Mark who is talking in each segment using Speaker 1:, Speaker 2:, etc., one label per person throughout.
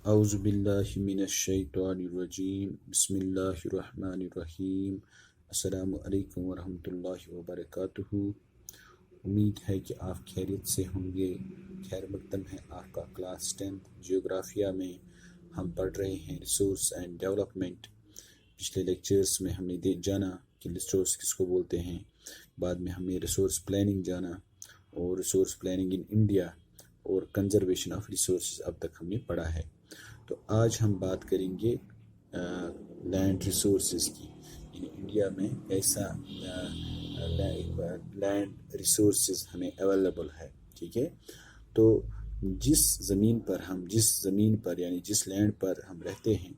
Speaker 1: اعوذ باللہ من الشیطان الرجیم بسم اللہ الرحمن الرحیم السلام علیکم ورحمۃ اللہ وبرکاتہ۔ امید ہے کہ آپ خیریت سے ہوں گے۔ خیر مقدم ہے آپ کا کلاس 10 جیوگرافیہ میں ہم پڑھ رہے ہیں ریسورس اینڈ ڈیولپمنٹ۔ پچھلے لیکچرز میں ہم نے جانا کہ ریسورس کس کو بولتے ہیں، بعد میں ہم نے ریسورس پلاننگ جانا اور ریسورس پلاننگ ان انڈیا اور کنزرویشن آف ریسورسز اب تک ہم نے پڑھا ہے۔ تو آج ہم بات کریں گے لینڈ ریسورسز کی، یعنی انڈیا میں کیسا لینڈ ریسورسز ہمیں اویلیبل ہے، ٹھیک ہے۔ تو جس زمین پر یعنی جس لینڈ پر ہم رہتے ہیں،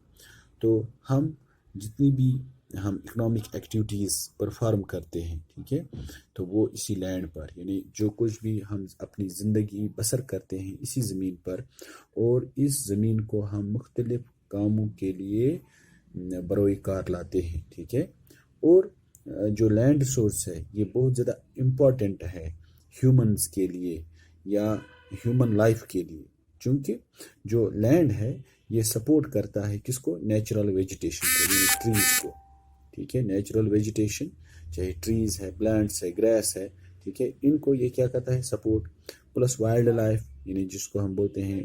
Speaker 1: تو ہم جتنی بھی ہم اکنامک ایکٹیویٹیز پرفارم کرتے ہیں، ٹھیک ہے، تو وہ اسی لینڈ پر، یعنی جو کچھ بھی ہم اپنی زندگی بسر کرتے ہیں اسی زمین پر، اور اس زمین کو ہم مختلف کاموں کے لیے بروئے کار لاتے ہیں، ٹھیک ہے۔ اور جو لینڈ ریسورس ہے یہ بہت زیادہ امپورٹنٹ ہے ہیومنز کے لیے یا ہیومن لائف کے لیے، چونکہ جو لینڈ ہے یہ سپورٹ کرتا ہے کس کو؟ نیچرل ویجیٹیشن کو، یعنی ٹریز کو، ٹھیک ہے۔ نیچرل ویجیٹیشن چاہے ٹریز ہے، پلانٹس ہے، گراس ہے، ٹھیک ہے، ان کو یہ کیا کرتا ہے؟ سپورٹ۔ پلس وائلڈ لائف، یعنی جس کو ہم بولتے ہیں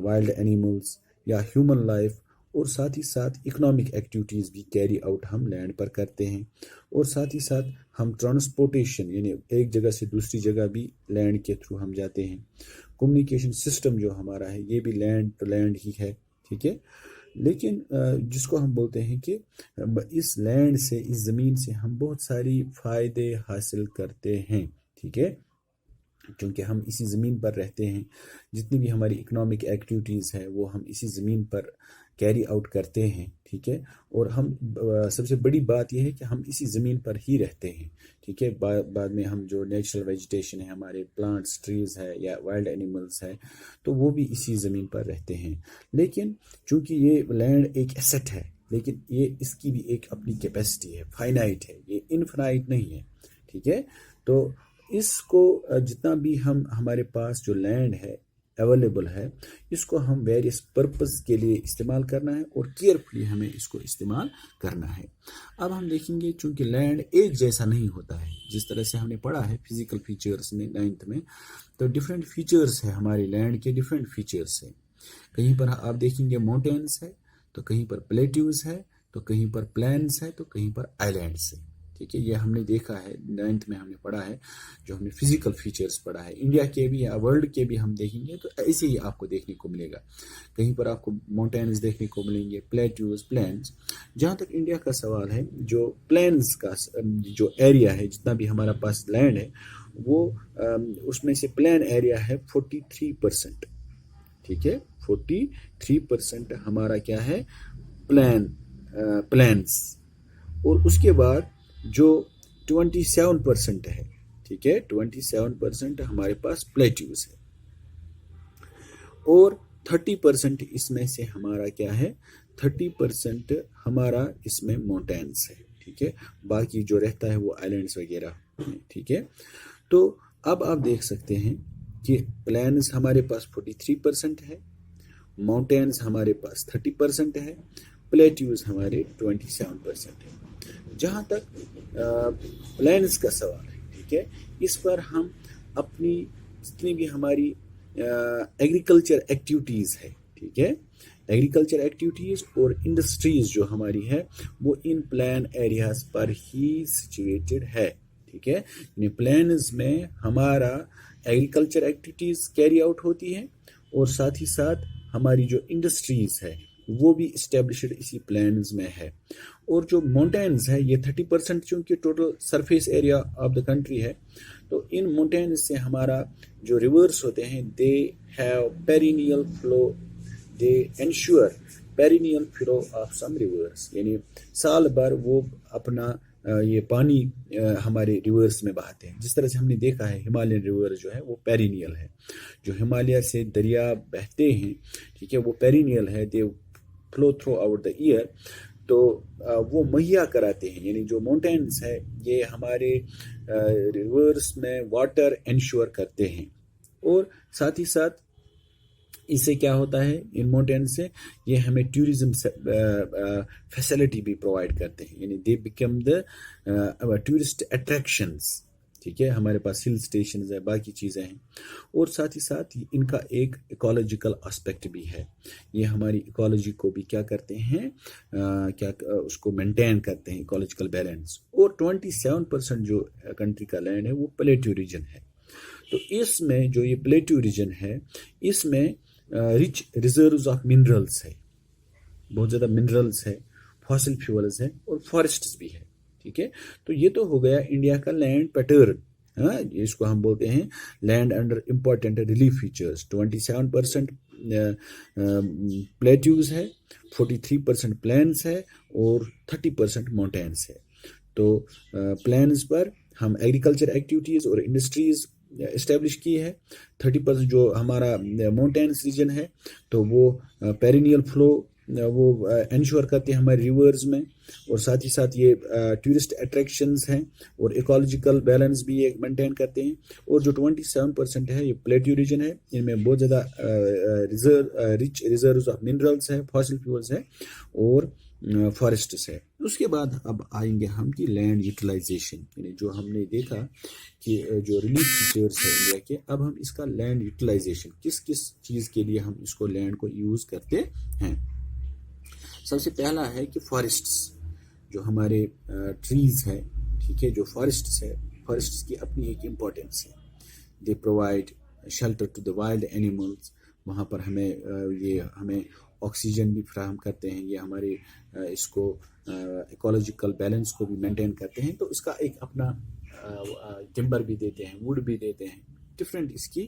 Speaker 1: وائلڈ اینیملز یا ہیومن لائف، اور ساتھ ہی ساتھ اکنامک ایکٹیویٹیز بھی کیری آؤٹ ہم لینڈ پر کرتے ہیں، اور ساتھ ہی ساتھ ہم ٹرانسپورٹیشن، یعنی ایک جگہ سے دوسری جگہ بھی لینڈ کے تھرو ہم جاتے ہیں۔ کمیونیکیشن سسٹم جو ہمارا ہے یہ بھی لینڈ ٹو لینڈ ہی ہے، ٹھیک ہے۔ لیکن جس کو ہم بولتے ہیں کہ اس لینڈ سے، اس زمین سے ہم بہت ساری فائدے حاصل کرتے ہیں، ٹھیک ہے، کیونکہ ہم اسی زمین پر رہتے ہیں۔ جتنی بھی ہماری اکنامک ایکٹیویٹیز ہے وہ ہم اسی زمین پر کیری آؤٹ کرتے ہیں، ٹھیک ہے۔ اور ہم سب سے بڑی بات یہ ہے کہ ہم اسی زمین پر ہی رہتے ہیں، ٹھیک ہے۔ بعد میں ہم جو نیچرل ویجیٹیشن ہے، ہمارے پلانٹس، ٹریز ہے یا وائلڈ اینیملز ہے، تو وہ بھی اسی زمین پر رہتے ہیں۔ لیکن چونکہ یہ لینڈ ایک ایسٹ ہے، لیکن یہ اس کی بھی ایک اپنی کیپیسٹی ہے، فائنائٹ ہے، یہ انفائنائٹ نہیں ہے، ٹھیک ہے۔ تو اس کو جتنا بھی ہمارے پاس جو لینڈ ہے اویلیبل ہے، اس کو ہم ویریس پرپز کے لیے استعمال کرنا ہے، اور کیئرفلی ہمیں اس کو استعمال کرنا ہے۔ اب ہم دیکھیں گے چونکہ لینڈ ایک جیسا نہیں ہوتا ہے، جس طرح سے ہم نے پڑھا ہے فزیکل فیچرز میں 9th میں، تو ڈیفرنٹ فیچرز ہیں ہمارے لینڈ کے، ڈیفرنٹ فیچرز ہیں۔ کہیں پر آپ دیکھیں گے ماؤنٹینس ہے، تو کہیں پر پلیٹیوز ہے، تو کہیں پر پلینز ہے، تو کہیں پر آئی لینڈس ہے، ٹھیک ہے۔ یہ ہم نے دیکھا ہے 9th میں، ہم نے پڑھا ہے جو ہم نے فزیکل فیچرز پڑھا ہے۔ انڈیا کے بھی یا ورلڈ کے بھی ہم دیکھیں گے تو ایسے ہی آپ کو دیکھنے کو ملے گا، کہیں پر آپ کو ماؤنٹینز دیکھنے کو ملیں گے، پلیٹیوز، پلینز۔ جہاں تک انڈیا کا سوال ہے، جو پلینز کا جو ایریا ہے، جتنا بھی ہمارا پاس لینڈ ہے، وہ اس میں سے پلین ایریا ہے 43%، ٹھیک ہے۔ 43% ہمارا کیا ہے؟ پلینز، اور اس کے بعد جو 27% ہے، ٹھیک ہے، 27% ہمارے پاس پلیٹیوز ہے، اور 30% اس میں سے ہمارا کیا ہے؟ 30% ہمارا اس میں ماؤنٹینس ہے، ٹھیک ہے۔ باقی جو رہتا ہے وہ آئلینڈز وغیرہ ہیں، ٹھیک ہے۔ تو اب آپ دیکھ سکتے ہیں کہ پلینز ہمارے پاس 43% ہے، ماؤنٹینز ہمارے پاس 30% ہے، پلیٹیوز ہمارے 27% ہے۔ جہاں تک پلینز کا سوال ہے، ٹھیک ہے، اس پر ہم اپنی جتنی بھی ہماری ایگریکلچر ایکٹیویٹیز ہے، ٹھیک ہے، ایگریکلچر ایکٹیویٹیز اور انڈسٹریز جو ہماری ہے وہ ان پلین ایریاز پر ہی سچویٹڈ ہے، ٹھیک ہے۔ یعنی پلینز میں ہمارا ایگریکلچر ایکٹیویٹیز کیری آؤٹ ہوتی ہیں، اور ساتھ ہی ساتھ ہماری جو انڈسٹریز ہے وہ بھی اسٹیبلشڈ اسی پلینز میں ہے۔ اور جو ماؤنٹینز ہے یہ 30% چونکہ total surface area of the country ہے، تو ان ماؤنٹینز سے ہمارا جو ریورس ہوتے ہیں they have perennial flow, they ensure perennial flow of some rivers, یعنی سال بھر وہ اپنا یہ پانی ہمارے ریورس میں بہاتے ہیں۔ جس طرح سے ہم نے دیکھا ہے ہمالیہ ریور جو ہے وہ پیرینیل ہے، جو ہمالیہ سے دریا بہتے ہیں، ٹھیک ہے، وہ پیرینیل ہے، they flow throughout the year, تو وہ مہیا کراتے ہیں، یعنی جو ماؤنٹینز ہے یہ ہمارے ریورس میں واٹر انشور کرتے ہیں، اور ساتھ ہی ساتھ اس سے کیا ہوتا ہے ان ماؤنٹین سے یہ ہمیں ٹورزم فیسلٹی بھی پرووائڈ کرتے ہیں، یعنی they become the tourist attractions, ٹھیک ہے، ہمارے پاس ہل اسٹیشنز ہیں، باقی چیزیں ہیں، اور ساتھ ہی ساتھ ان کا ایک ایکولوجیکل اسپیکٹ بھی ہے، یہ ہماری ایکولوجی کو بھی کیا کرتے ہیں، کیا اس کو مینٹین کرتے ہیں، ایکولوجیکل بیلنس۔ اور 27% جو کنٹری کا لینڈ ہے وہ پلیٹو ریجن ہے، تو اس میں جو یہ پلیٹو ریجن ہے اس میں رچ ریزروز آف منرلس ہے، بہت زیادہ منرلس ہے، فاسل فیولز ہے اور فارسٹس بھی ہے، ٹھیک ہے۔ تو یہ تو ہو گیا انڈیا کا لینڈ پیٹرن، ہاں اس کو ہم بولتے ہیں land under important relief features. 27% plateaus ہے، 43% پلینس ہے اور 30% ماؤنٹینس ہے۔ تو پلینس پر ہم ایگریکلچر ایکٹیویٹیز اور انڈسٹریز اسٹیبلش کی ہے، 30% جو ہمارا ماؤنٹینس ریجن ہے تو وہ پیرینیل فلو وہ انشور کرتے ہیں ہمارے ریورز میں، اور ساتھ ہی ساتھ یہ ٹورسٹ اٹریکشنز ہیں اور ایکولوجیکل بیلنس بھی یہ مینٹین کرتے ہیں۔ اور جو 27% ہے یہ پلیٹو ریجن ہے، ان میں بہت زیادہ رچ ریزروز آف منرلس ہے، فاسل فیولز ہے اور فارسٹس ہے۔ اس کے بعد اب آئیں گے ہم کی لینڈ یوٹیلائزیشن، یعنی جو ہم نے دیکھا کہ جو ریلیف فیچرز ہے انڈیا کے، اب ہم اس کا لینڈ یوٹیلائزیشن کس کس چیز کے لیے ہم اس کو لینڈ کو یوز کرتے ہیں۔ سب سے پہلا ہے کہ فارسٹس، جو ہمارے ٹریز ہے، ٹھیک ہے، جو فارسٹس ہے، فارسٹس کی اپنی ایک امپورٹنس ہے، they provide shelter to the wild animals, وہاں پر ہمیں آکسیجن بھی فراہم کرتے ہیں، یہ ہمارے اس کو ایکولوجیکل بیلنس کو بھی مینٹین کرتے ہیں، تو اس کا ایک اپنا ٹمبر بھی دیتے ہیں، ووڈ بھی دیتے ہیں، ڈفرینٹ اس کی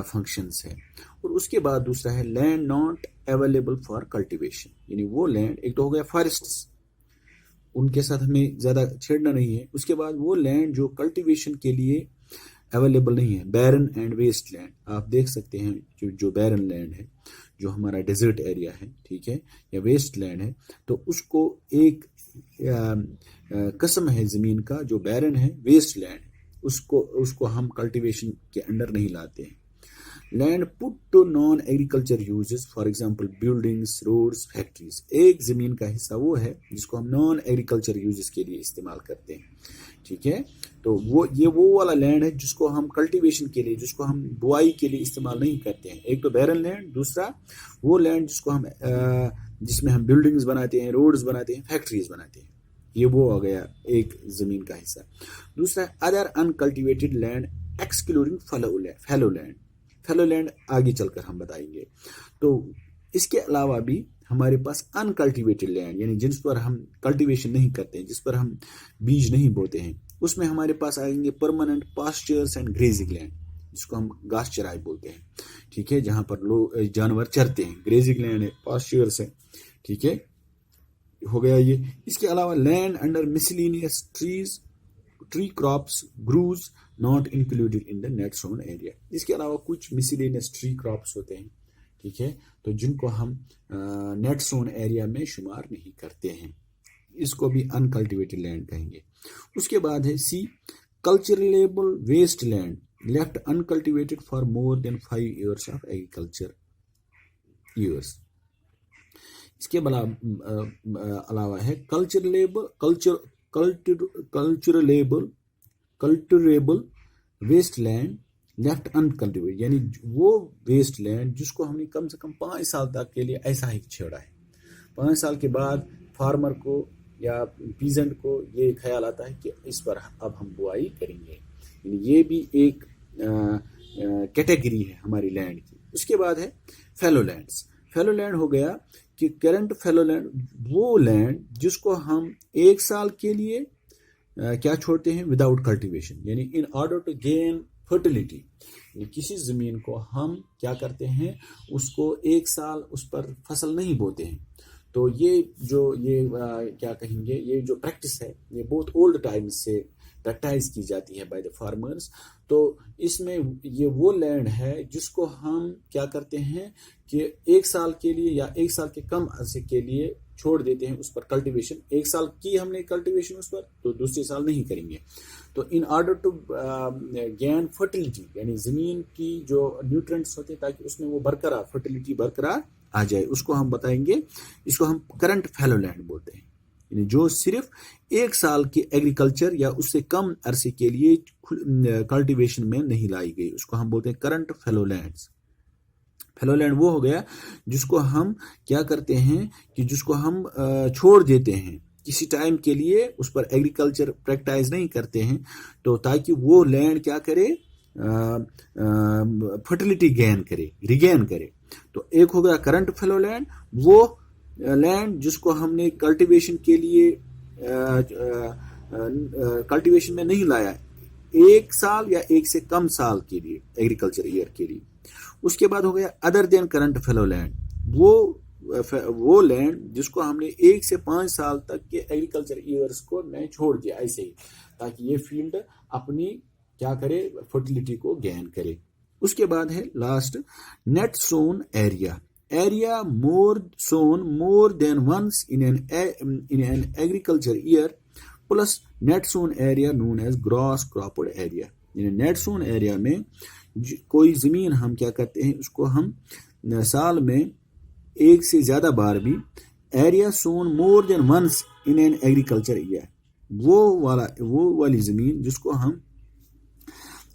Speaker 1: فنکشنز ہے۔ اور اس کے بعد دوسرا ہے land not available for cultivation, یعنی وہ لینڈ، ایک تو ہو گیا فارسٹس، ان کے ساتھ ہمیں زیادہ چھیڑنا نہیں ہے، اس کے بعد وہ لینڈ جو کلٹیویشن کے لیے اویلیبل نہیں ہے، بیرن اینڈ ویسٹ لینڈ، آپ دیکھ سکتے ہیں جو بیرن لینڈ ہے، جو ہمارا ڈیزرٹ ایریا ہے، ٹھیک ہے، یا ویسٹ لینڈ ہے، تو اس کو ایک قسم ہے زمین کا جو بیرن ہے، ویسٹ لینڈ، اس کو ہم کلٹیویشن کے انڈر نہیں لاتے ہیں۔ Land put to non agriculture uses, for example buildings, roads, factories, ایک زمین کا حصہ وہ ہے جس کو ہم نان ایگریکلچر یوزز کے لیے استعمال کرتے ہیں، ٹھیک ہے، تو یہ وہ والا لینڈ ہے جس کو ہم کلٹیویشن کے لیے، جس کو ہم بوائی کے لیے استعمال نہیں کرتے ہیں، ایک تو بیرن لینڈ، دوسرا وہ لینڈ جس میں ہم بلڈنگز بناتے ہیں، روڈز بناتے ہیں، فیکٹریز بناتے ہیں، یہ وہ ہو گیا ایک زمین کا حصہ۔ دوسرا other uncultivated land excluding fallow land, fallow land آگے چل کر ہم بتائیں گے۔ تو اس کے علاوہ بھی ہمارے پاس انکلٹیویٹڈ لینڈ، یعنی جس پر ہم کلٹیویشن نہیں کرتے ہیں، جس پر ہم بیج نہیں بوتے ہیں، اس میں ہمارے پاس آئیں گے permanent pastures and grazing land, جس کو ہم گھاس چرائی بولتے ہیں، ٹھیک ہے، جہاں پر لوگ جانور چرتے ہیں، گریزنگ لینڈ ہے، پاسچرز ہے، ٹھیک ہے، ہو گیا یہ۔ اس کے علاوہ land under miscellaneous tree crops groves not included in the net sown area, اس کے علاوہ کچھ مسلینیس ٹری کراپس ہوتے ہیں، ٹھیک ہے، تو جن کو ہم نیٹ سون ایریا میں شمار نہیں کرتے ہیں، اس کو بھی انکلٹیویٹڈ لینڈ کہیں گے۔ اس کے بعد ہے C culturable waste land left uncultivated for more than 5 years of agriculture years. اس کے علاوہ ہے culturable waste land left uncultivated, یعنی وہ ویسٹ لینڈ جس کو ہم نے کم سے کم 5 سال تک کے لیے ایسا ہی چھوڑا ہے، 5 سال کے بعد فارمر کو یا پیزنٹ کو یہ خیال آتا ہے کہ اس پر اب ہم بوائی کریں گے، یعنی یہ بھی ایک کیٹیگری ہے ہماری لینڈ کی۔ اس کے بعد ہے فیلو لینڈز، فیلو لینڈ ہو گیا کہ کرنٹ فیلو لینڈ وہ لینڈ جس کو ہم 1 سال کے لیے کیا چھوڑتے ہیں، وداؤٹ کلٹیویشن، یعنی in order to gain fertility, یعنی کسی زمین کو ہم کیا کرتے ہیں، اس کو 1 سال اس پر فصل نہیں بوتے ہیں، تو یہ کیا کہیں گے، یہ جو پریکٹس ہے یہ بہت اولڈ ٹائم سے پریکٹائز کی جاتی ہے بائی دا فارمرز۔ تو اس میں یہ وہ لینڈ ہے جس کو ہم کیا کرتے ہیں کہ 1 سال کے لیے یا 1 سال کے کم عرصے کے لیے چھوڑ دیتے ہیں اس پر کلٹیویشن. ایک سال کی ہم نے کلٹیویشن اس پر تو دوسرے سال نہیں کریں گے. تو in order to gain fertility یعنی زمین کی جو نیوٹرینٹس ہوتے ہیں تاکہ اس میں وہ برقرار فرٹیلیٹی برقرار آ جائے, اس کو ہم بتائیں گے, اس کو ہم کرنٹ فیلو لینڈ بولتے ہیں. یعنی جو صرف ایک سال کے ایگریکلچر یا اس سے کم عرصے کے لیے کلٹیویشن میں نہیں لائی گئی, اس کو ہم بولتے ہیں current fallow lands. Fallow land وہ ہو گیا جس کو ہم کیا کرتے ہیں کہ جس کو ہم چھوڑ دیتے ہیں کسی ٹائم کے لیے, اس پر ایگریکلچر پریکٹائز نہیں کرتے ہیں تو تاکہ وہ لینڈ کیا کرے, فرٹیلیٹی گین کرے, ریگین کرے. تو ایک ہو گیا کرنٹ فیلو لینڈ, وہ لینڈ جس کو ہم نے کلٹیویشن کے لیے کلٹیویشن میں نہیں لایا ایک سال یا ایک سے کم سال کے لیے ایگریکلچر ایئر کے لیے. اس کے بعد ہو گیا ادر دین کرنٹ فیلو لینڈ, وہ لینڈ جس کو ہم نے 1 سے 5 سال تک کے ایگریکلچر ایئرس کو میں چھوڑ دیا ایسے ہی تاکہ یہ فیلڈ اپنی کیا کرے, فرٹیلیٹی کو گین کرے. اس کے بعد ہے last net sown area more than once in an agriculture year plus net sown area known as gross cropped area. یعنی نیٹ سون ایریا میں کوئی زمین ہم کیا کرتے ہیں, اس کو ہم سال میں ایک سے زیادہ بار بھی area sown more than once in an agriculture year, وہ والی زمین جس کو ہم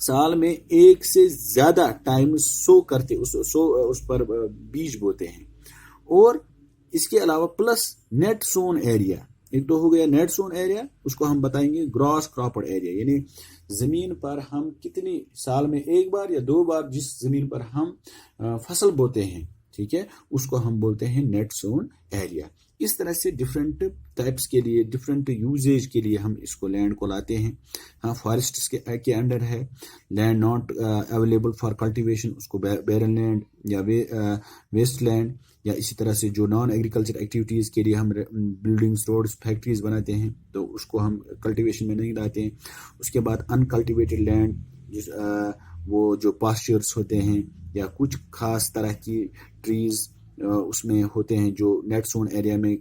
Speaker 1: سال میں ایک سے زیادہ ٹائم سو کرتے اس پر بیج بوتے ہیں. اور اس کے علاوہ پلس نیٹ سون ایریا, ایک تو ہو گیا نیٹ سون ایریا, اس کو ہم بتائیں گے گراس کراپڈ ایریا. یعنی زمین پر ہم کتنی سال میں ایک بار یا 2 بار جس زمین پر ہم فصل بوتے ہیں, ٹھیک ہے, اس کو ہم بولتے ہیں نیٹ سون ایریا. اس طرح سے ڈفرینٹ ٹائپس کے لیے ڈفرینٹ یوزیج کے لیے ہم اس کو لینڈ کو لاتے ہیں. ہاں, فارسٹس کے انڈر ہے land not available for cultivation, اس کو بیرن لینڈ یا ویسٹ لینڈ, یا اسی طرح سے جو نان ایگریکلچر ایکٹیویٹیز کے لیے ہم بلڈنگز, روڈز, فیکٹریز بناتے ہیں تو اس کو ہم کلٹیویشن میں نہیں لاتے ہیں. اس کے بعد انکلٹیویٹڈ لینڈ وہ جو پاسچرز ہوتے ہیں یا کچھ خاص طرح کی ٹریز اس میں ہوتے ہیں جو نیٹ سون ایریا میں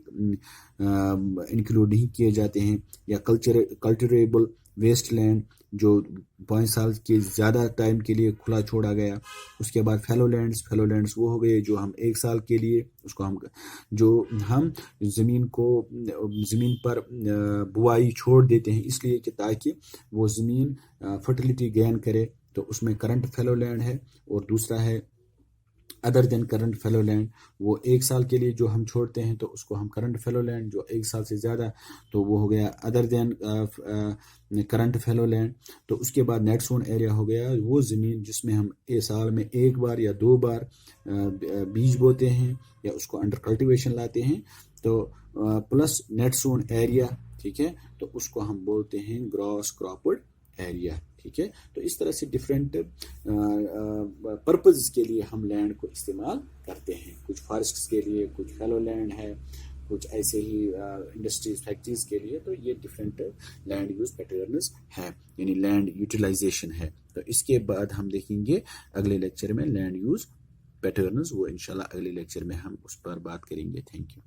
Speaker 1: انکلوڈ نہیں کیے جاتے ہیں, یا کلچریبل ویسٹ لینڈ جو 5 سال کے زیادہ ٹائم کے لیے کھلا چھوڑا گیا. اس کے بعد فیلو لینڈز وہ ہو گئے جو ہم 1 سال کے لیے اس کو ہم زمین پر بوائی چھوڑ دیتے ہیں اس لیے کہ تاکہ وہ زمین فرٹیلیٹی گین کرے, تو اس میں کرنٹ فیلو لینڈ ہے. اور دوسرا ہے ادر دین کرنٹ فیلو لینڈ, وہ 1 سال کے لیے جو ہم چھوڑتے ہیں تو اس کو ہم کرنٹ فیلو لینڈ, جو 1 سال سے زیادہ تو وہ ہو گیا ادر دین کرنٹ فیلو لینڈ. تو اس کے بعد نیٹ سون ایریا ہو گیا وہ زمین جس میں ہم سال میں 1 بار یا 2 بار بیج بوتے ہیں یا اس کو انڈر کلٹیویشن لاتے ہیں, تو پلس نیٹ سون ایریا, ٹھیک ہے, تو اس کو ہم بولتے ہیں گراس کراپڈ ایریا. ٹھیک ہے, تو اس طرح سے ڈفرینٹ پرپز کے لیے ہم لینڈ کو استعمال کرتے ہیں. کچھ فارسٹس کے لیے, کچھ فیلو لینڈ ہے, کچھ ایسے ہی انڈسٹریز, فیکٹریز کے لیے. تو یہ ڈفرینٹ لینڈ یوز پیٹرنز ہے, یعنی لینڈ یوٹیلائزیشن ہے. تو اس کے بعد ہم دیکھیں گے اگلے لیکچر میں لینڈ یوز پیٹرنز, وہ انشاءاللہ اگلے لیکچر میں ہم اس پر بات کریں گے. Thank you.